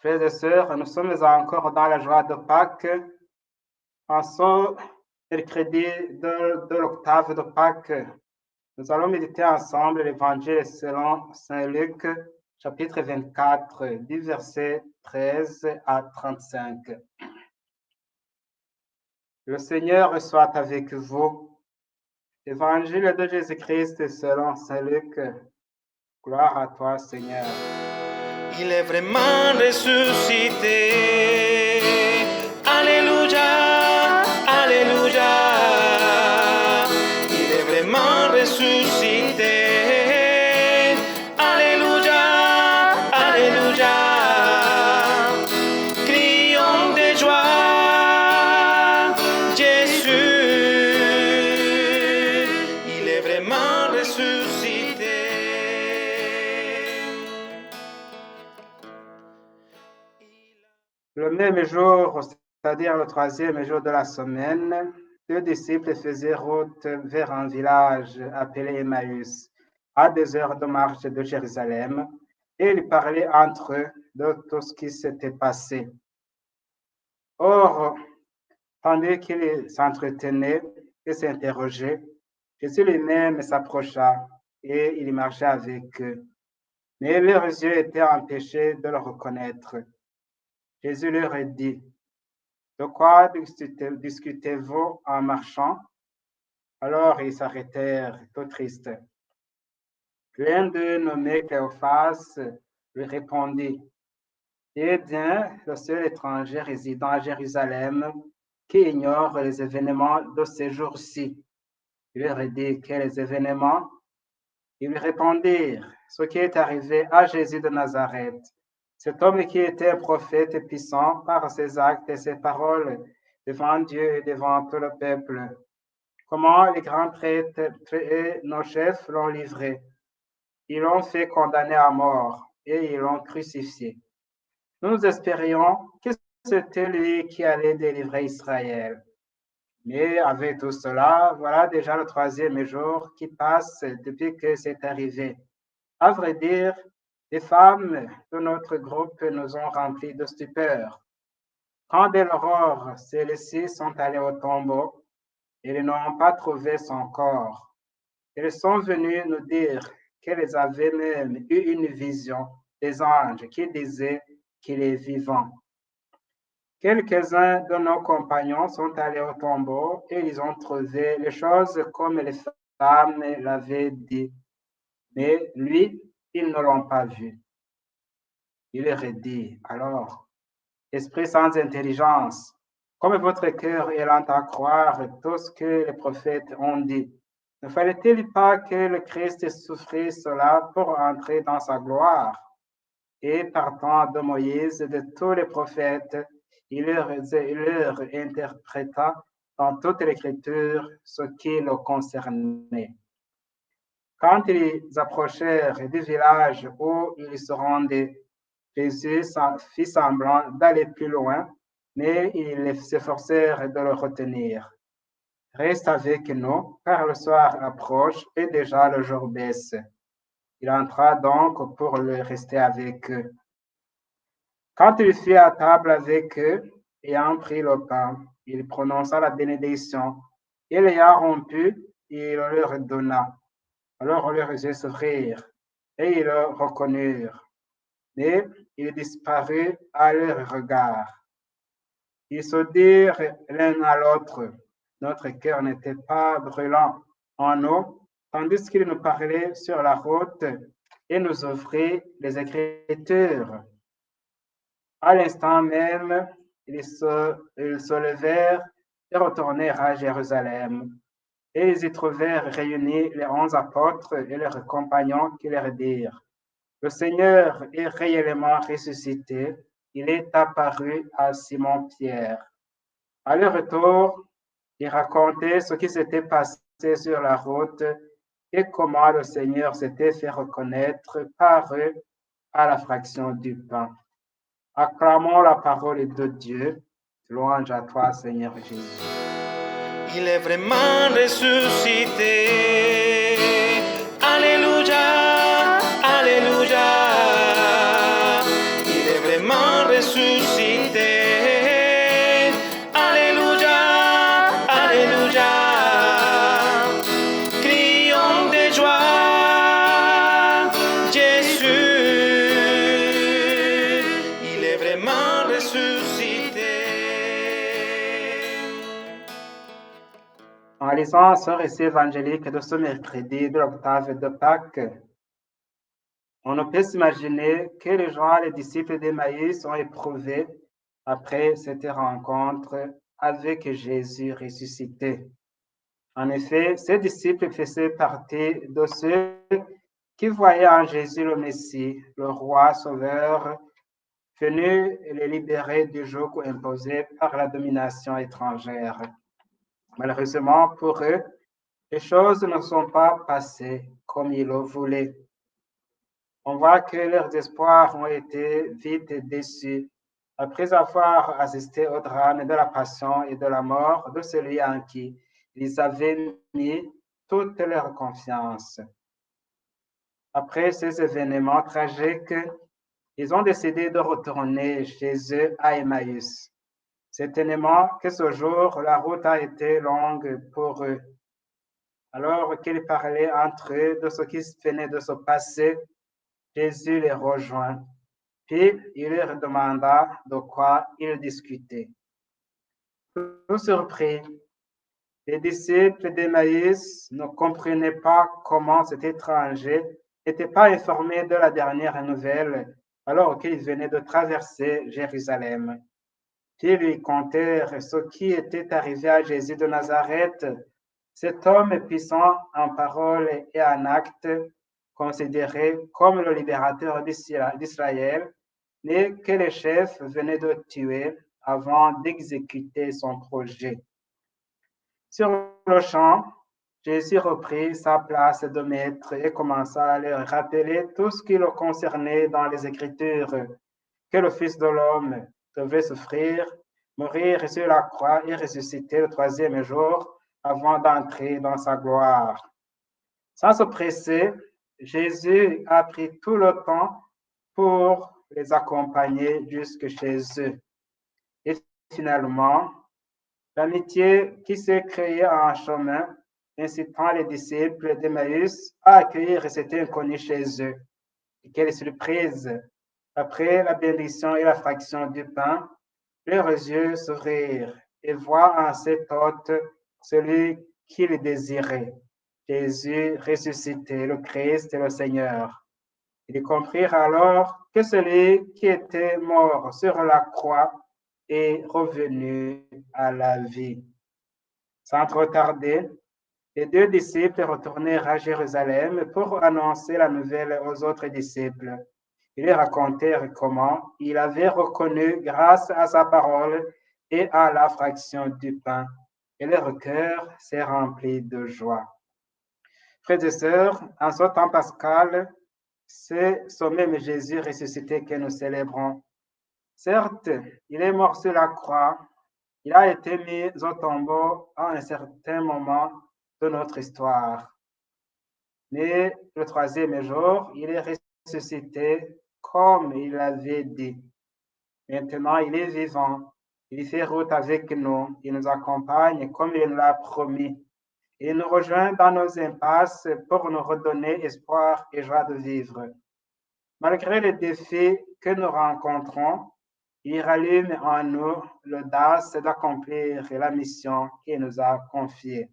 Frères et sœurs, nous sommes encore dans la joie de Pâques. En ce mercredi de l'octave de Pâques, nous allons méditer ensemble l'Évangile selon Saint Luc, chapitre 24, du verset 13 à 35. Le Seigneur soit avec vous. Évangile de Jésus-Christ selon Saint Luc. Gloire à toi, Seigneur. Il est vraiment ressuscité. Alléluia, Alléluia. Il est vraiment ressuscité. Alléluia, Alléluia. Crions de joie, Jésus. Il est vraiment ressuscité. Le même jour, c'est-à-dire le troisième jour de la semaine, deux disciples faisaient route vers un village appelé Emmaüs, à 2 heures de marche de Jérusalem, et ils parlaient entre eux de tout ce qui s'était passé. Or, tandis qu'ils s'entretenaient et s'interrogeaient, Jésus lui-même s'approcha et il marchait avec eux. Mais leurs yeux étaient empêchés de le reconnaître. Jésus leur dit: de quoi discutez-vous en marchant? Alors ils s'arrêtèrent, tout tristes. L'un d'eux, nommé Cléophas, lui répondit: eh bien, le seul étranger résidant à Jérusalem qui ignore les événements de ces jours-ci. Il leur dit: quels événements? Ils lui répondirent: ce qui est arrivé à Jésus de Nazareth. Cet homme qui était un prophète puissant par ses actes et ses paroles devant Dieu et devant tout le peuple. Comment les grands prêtres et nos chefs l'ont livré. Ils l'ont fait condamner à mort et ils l'ont crucifié. Nous espérions que c'était lui qui allait délivrer Israël. Mais avec tout cela, voilà déjà le troisième jour qui passe depuis que c'est arrivé. À vrai dire, les femmes de notre groupe nous ont remplis de stupeur. Quand dès l'aurore, celles-ci sont allées au tombeau, elles n'ont pas trouvé son corps. Elles sont venues nous dire qu'elles avaient même eu une vision des anges qui disaient qu'il est vivant. Quelques-uns de nos compagnons sont allés au tombeau et ils ont trouvé les choses comme les femmes l'avaient dit. Mais lui, ils ne l'ont pas vu. Il leur dit alors: esprit sans intelligence, comme votre cœur est lent à croire tout ce que les prophètes ont dit. Ne fallait-il pas que le Christ souffrisse cela pour entrer dans sa gloire? Et partant de Moïse et de tous les prophètes, il leur interpréta dans toute l'Écriture ce qui le concernait. Quand ils approchèrent du village où ils se rendaient, Jésus fit semblant d'aller plus loin, mais ils s'efforcèrent de le retenir. Reste avec nous, car le soir approche et déjà le jour baisse. Il entra donc pour le rester avec eux. Quand il fut à table avec eux, ayant pris le pain, il prononça la bénédiction. Et l'ayant rompu, il leur donna. Alors leurs yeux s'ouvrirent et ils le reconnurent. Mais il disparut à leur regard. Ils se dirent l'un à l'autre: notre cœur n'était pas brûlant en nous, tandis qu'il nous parlait sur la route et nous offrit les Écritures. À l'instant même, ils se levèrent et retournèrent à Jérusalem. Et ils y trouvèrent réunis les 11 apôtres et leurs compagnons qui leur dirent: le Seigneur est réellement ressuscité, il est apparu à Simon-Pierre. À leur retour, ils racontaient ce qui s'était passé sur la route et comment le Seigneur s'était fait reconnaître par eux à la fraction du pain. Acclamons la parole de Dieu. Louange à toi, Seigneur Jésus. Il est vraiment ressuscité. Alléluia, Alléluia. Il est vraiment ressuscité. lisant ce récit évangélique de ce mercredi de l'octave de Pâques, on ne peut s'imaginer quelle joie les disciples d'Emmaüs ont éprouvé après cette rencontre avec Jésus ressuscité. En effet, ces disciples faisaient partie de ceux qui voyaient en Jésus le Messie, le roi sauveur, venu les libérer du joug imposé par la domination étrangère. Malheureusement pour eux, les choses ne sont pas passées comme ils le voulaient. On voit que leurs espoirs ont été vite déçus après avoir assisté au drame de la passion et de la mort de celui en qui ils avaient mis toute leur confiance. Après ces événements tragiques, ils ont décidé de retourner chez eux à Emmaüs. Certainement que ce jour, la route a été longue pour eux. Alors qu'ils parlaient entre eux de ce qui venait de se passer, Jésus les rejoint, puis il leur demanda de quoi ils discutaient. Tout surpris, les disciples d'Emmaüs ne comprenaient pas comment cet étranger n'était pas informé de la dernière nouvelle alors qu'il venait de traverser Jérusalem. Puis lui contèrent ce qui était arrivé à Jésus de Nazareth, cet homme puissant en parole et en acte, considéré comme le libérateur d'Israël, mais que les chefs venaient de tuer avant d'exécuter son projet. Sur le champ, Jésus reprit sa place de maître et commença à leur rappeler tout ce qui le concernait dans les Écritures, que le Fils de l'homme devait souffrir, mourir sur la croix et ressusciter le troisième jour avant d'entrer dans sa gloire. Sans se presser, Jésus a pris tout le temps pour les accompagner jusque chez eux. Et finalement, l'amitié qui s'est créée en chemin, incitant les disciples d'Emmaüs à accueillir cet inconnu chez eux. Et quelle surprise! Après la bénédiction et la fraction du pain, leurs yeux s'ouvrirent et voient en cet hôte celui qu'ils désiraient, Jésus ressuscité, le Christ et le Seigneur. Ils comprirent alors que celui qui était mort sur la croix est revenu à la vie. Sans trop tarder, les deux disciples retournèrent à Jérusalem pour annoncer la nouvelle aux autres disciples. Ils racontèrent comment il avait reconnu grâce à sa parole et à la fraction du pain, et leur cœur s'est rempli de joie. Frères et sœurs, en ce temps pascal, c'est ce même Jésus ressuscité que nous célébrons. Certes, il est mort sur la croix, il a été mis au tombeau à un certain moment de notre histoire. Mais le troisième jour, il est ressuscité comme il l'avait dit. Maintenant, il est vivant. Il fait route avec nous. Il nous accompagne comme il nous l'a promis. Il nous rejoint dans nos impasses pour nous redonner espoir et joie de vivre. Malgré les défis que nous rencontrons, il rallume en nous l'audace d'accomplir la mission qu'il nous a confiée.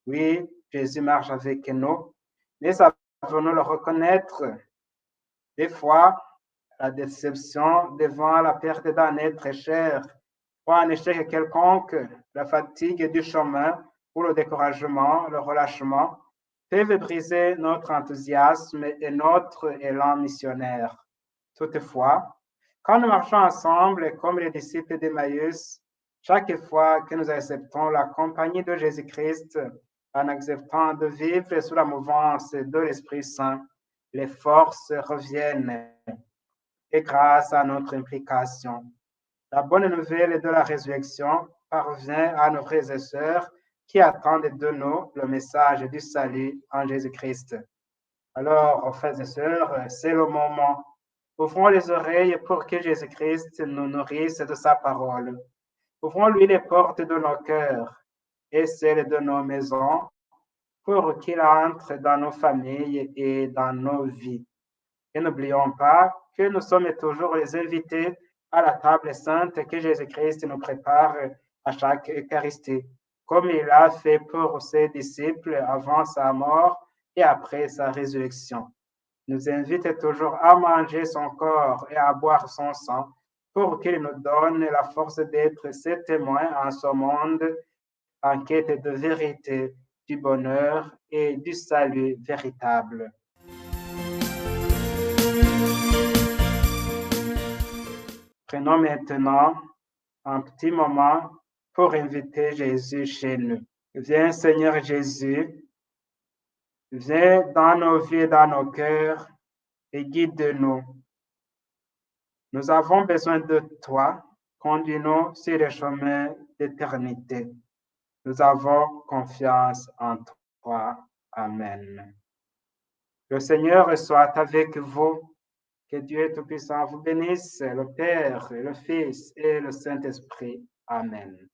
Oui, Jésus marche avec nous, mais savons-nous le reconnaître? Des fois, la déception devant la perte d'un être cher, ou un échec quelconque, la fatigue du chemin ou le découragement, le relâchement, peuvent briser notre enthousiasme et notre élan missionnaire. Toutefois, quand nous marchons ensemble comme les disciples d'Emmaüs, chaque fois que nous acceptons la compagnie de Jésus-Christ, en acceptant de vivre sous la mouvance de l'Esprit Saint, les forces reviennent. Et grâce à notre implication, la bonne nouvelle de la résurrection parvient à nos frères et sœurs qui attendent de nous le message du salut en Jésus-Christ. Alors, frères et sœurs, c'est le moment. Ouvrons les oreilles pour que Jésus-Christ nous nourrisse de sa parole. Ouvrons-lui les portes de nos cœurs et celles de nos maisons pour qu'il entre dans nos familles et dans nos vies. Et n'oublions pas que nous sommes toujours les invités à la table sainte que Jésus-Christ nous prépare à chaque Eucharistie. comme il a fait pour ses disciples avant sa mort et après sa résurrection. Nous invite toujours à manger son corps et à boire son sang pour qu'il nous donne la force d'être ses témoins en ce monde en quête de vérité, du bonheur et du salut véritable. Prenons maintenant un petit moment pour inviter Jésus chez nous. Viens Seigneur Jésus, viens dans nos vies, dans nos cœurs et guide-nous. Nous avons besoin de toi, conduis-nous sur le chemin d'éternité. Nous avons confiance en toi. Amen. Le Seigneur soit avec vous. Que Dieu Tout-Puissant vous bénisse, le Père, le Fils et le Saint-Esprit. Amen.